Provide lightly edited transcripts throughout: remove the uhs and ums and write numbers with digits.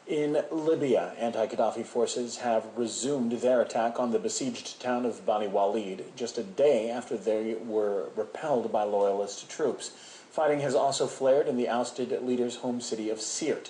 In Libya, anti-Gaddafi forces have resumed their attack on the besieged town of Bani Walid just a day after they were repelled by loyalist troops. Fighting has also flared in the ousted leader's home city of Sirte.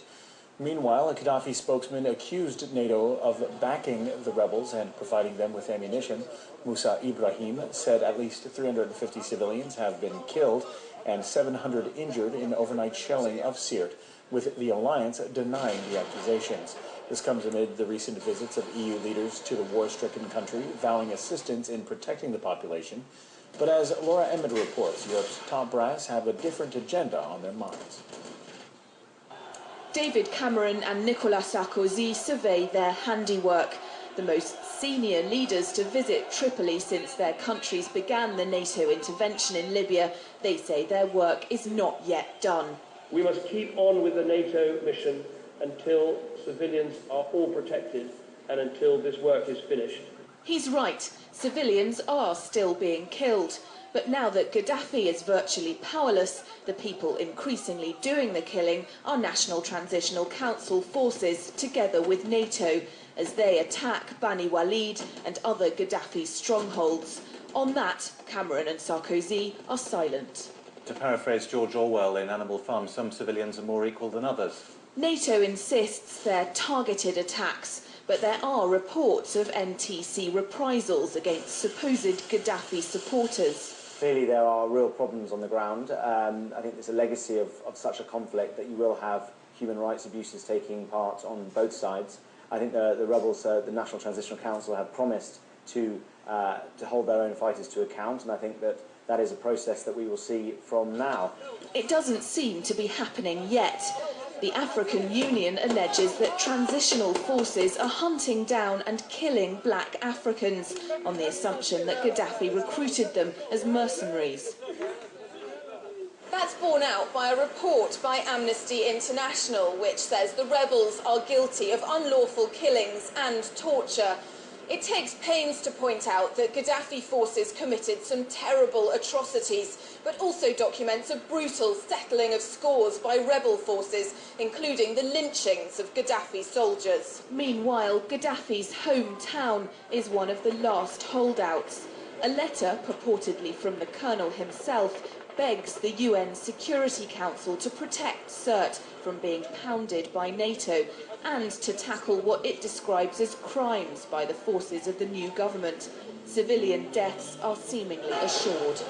Meanwhile, a Gaddafi spokesman accused NATO of backing the rebels and providing them with ammunition. Musa Ibrahim said at least 350 civilians have been killed and 700 injured in overnight shelling of Sirte, with the alliance denying the accusations. This comes amid the recent visits of EU leaders to the war-stricken country, vowing assistance in protecting the population. But as Laura Emmett reports, Europe's top brass have a different agenda on their minds. David Cameron and Nicolas Sarkozy survey their handiwork. The most senior leaders to visit Tripoli since their countries began the NATO intervention in Libya. They say their work is not yet done. We must keep on with the NATO mission until civilians are all protected and until this work is finished. He's right. Civilians are still being killed. But now that Gaddafi is virtually powerless, the people increasingly doing the killing are National Transitional Council forces together with NATO as they attack Bani Walid and other Gaddafi strongholds. On that, Cameron and Sarkozy are silent. To paraphrase George Orwell in Animal Farm, some civilians are more equal than others. NATO insists they're targeted attacks, but there are reports of NTC reprisals against supposed Gaddafi supporters. Clearly there are real problems on the ground. I think there's a legacy of such a conflict that you will have human rights abuses taking part on both sides. I think the rebels, the National Transitional Council, have promised to hold their own fighters to account, and I think that is a process that we will see from now. It doesn't seem to be happening yet. The African Union alleges that transitional forces are hunting down and killing black Africans on the assumption that Gaddafi recruited them as mercenaries. That's borne out by a report by Amnesty International, which says the rebels are guilty of unlawful killings and torture. It takes pains to point out that Gaddafi forces committed some terrible atrocities, but also documents a brutal settling of scores by rebel forces, including the lynchings of Gaddafi soldiers. Meanwhile, Gaddafi's hometown is one of the last holdouts. A letter, purportedly from the colonel himself, begs the UN Security Council to protect Sirte from being pounded by NATO and to tackle what it describes as crimes by the forces of the new government. Civilian deaths are seemingly assured.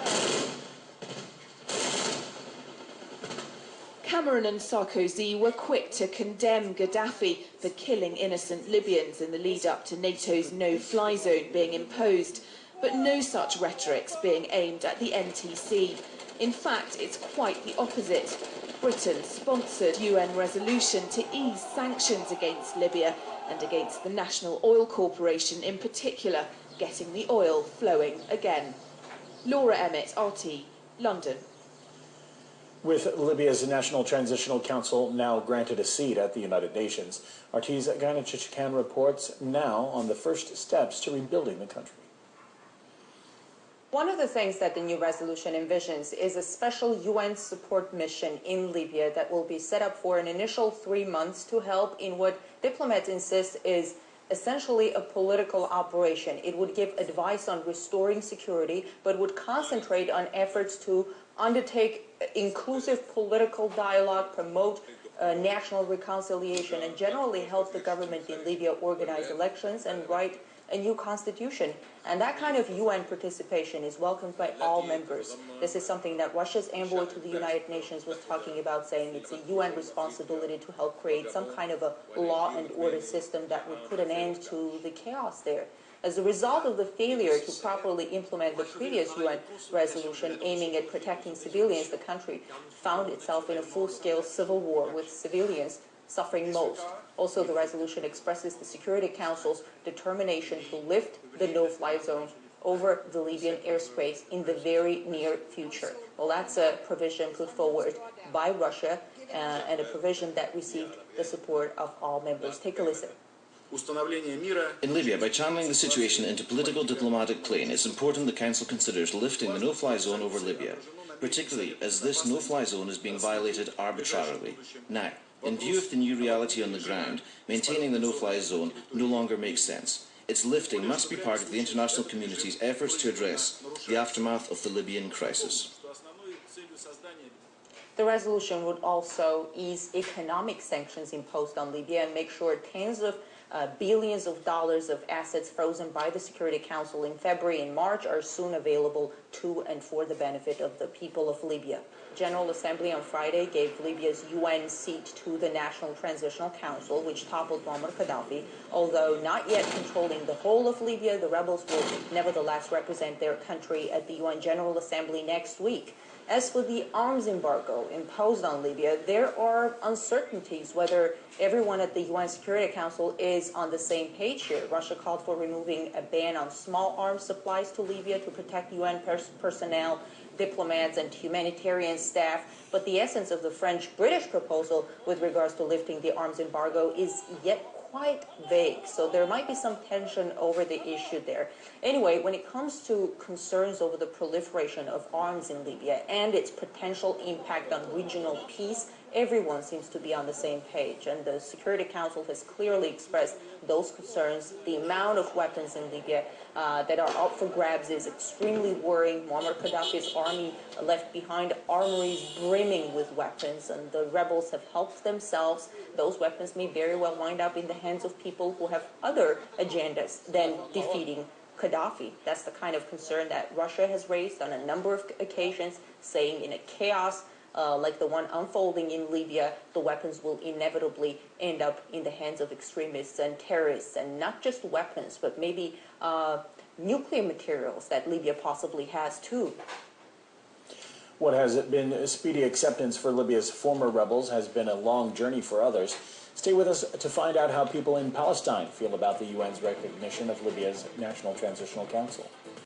Cameron and Sarkozy were quick to condemn Gaddafi for killing innocent Libyans in the lead-up to NATO's no-fly zone being imposed, but no such rhetoric's being aimed at the NTC. In fact, it's quite the opposite. Britain sponsored UN resolution to ease sanctions against Libya and against the National Oil Corporation in particular, getting the oil flowing again. Laura Emmett, RT, London. With Libya's National Transitional Council now granted a seat at the United Nations, RT's Gayna Chichikan reports now on the first steps to rebuilding the country. One of the things that the new resolution envisions is a special UN support mission in Libya that will be set up for an initial 3 months to help in what diplomats insist is essentially a political operation. It would give advice on restoring security, but would concentrate on efforts to undertake inclusive political dialogue, promote national reconciliation, and generally help the government in Libya organize elections and write a new constitution. And that kind of UN participation is welcomed by all members. This is something that Russia's envoy to the United Nations was talking about, saying it's a UN responsibility to help create some kind of a law and order system that would put an end to the chaos there. As a result of the failure to properly implement the previous UN resolution aiming at protecting civilians, the country found itself in a full-scale civil war with civilians suffering most. Also, the resolution expresses the Security Council's determination to lift the no-fly zone over the Libyan airspace in the very near future. Well, that's a provision put forward by Russia and a provision that received the support of all members. Take a listen. In Libya, by channeling the situation into political diplomatic plane, it's important the Council considers lifting the no-fly zone over Libya, particularly as this no-fly zone is being violated arbitrarily. Now, In view of the new reality on the ground, maintaining the no-fly zone no longer makes sense. Its lifting must be part of the international community's efforts to address the aftermath of the Libyan crisis. The resolution would also ease economic sanctions imposed on Libya and make sure tens of billions of dollars of assets frozen by the Security Council in February and March are soon available to and for the benefit of the people of Libya. General Assembly on Friday gave Libya's UN seat to the National Transitional Council, which toppled Muammar Gaddafi. Although not yet controlling the whole of Libya, the rebels will nevertheless represent their country at the UN General Assembly next week. As for the arms embargo imposed on Libya, there are uncertainties whether everyone at the UN Security Council is on the same page here. Russia called for removing a ban on small arms supplies to Libya to protect UN personnel, diplomats and humanitarian staff, but the essence of the French-British proposal with regards to lifting the arms embargo is yet quite vague, so there might be some tension over the issue there. Anyway, when it comes to concerns over the proliferation of arms in Libya and its potential impact on regional peace, everyone seems to be on the same page, and the Security Council has clearly expressed those concerns. The amount of weapons in Libya that are up for grabs is extremely worrying. Muammar Gaddafi's army left behind armories brimming with weapons, and the rebels have helped themselves. Those weapons may very well wind up in the hands of people who have other agendas than defeating Gaddafi. That's the kind of concern that Russia has raised on a number of occasions, saying in a chaos like the one unfolding in Libya, the weapons will inevitably end up in the hands of extremists and terrorists, and not just weapons, but maybe nuclear materials that Libya possibly has too. What has been a speedy acceptance for Libya's former rebels has been a long journey for others. Stay with us to find out how people in Palestine feel about the UN's recognition of Libya's National Transitional Council.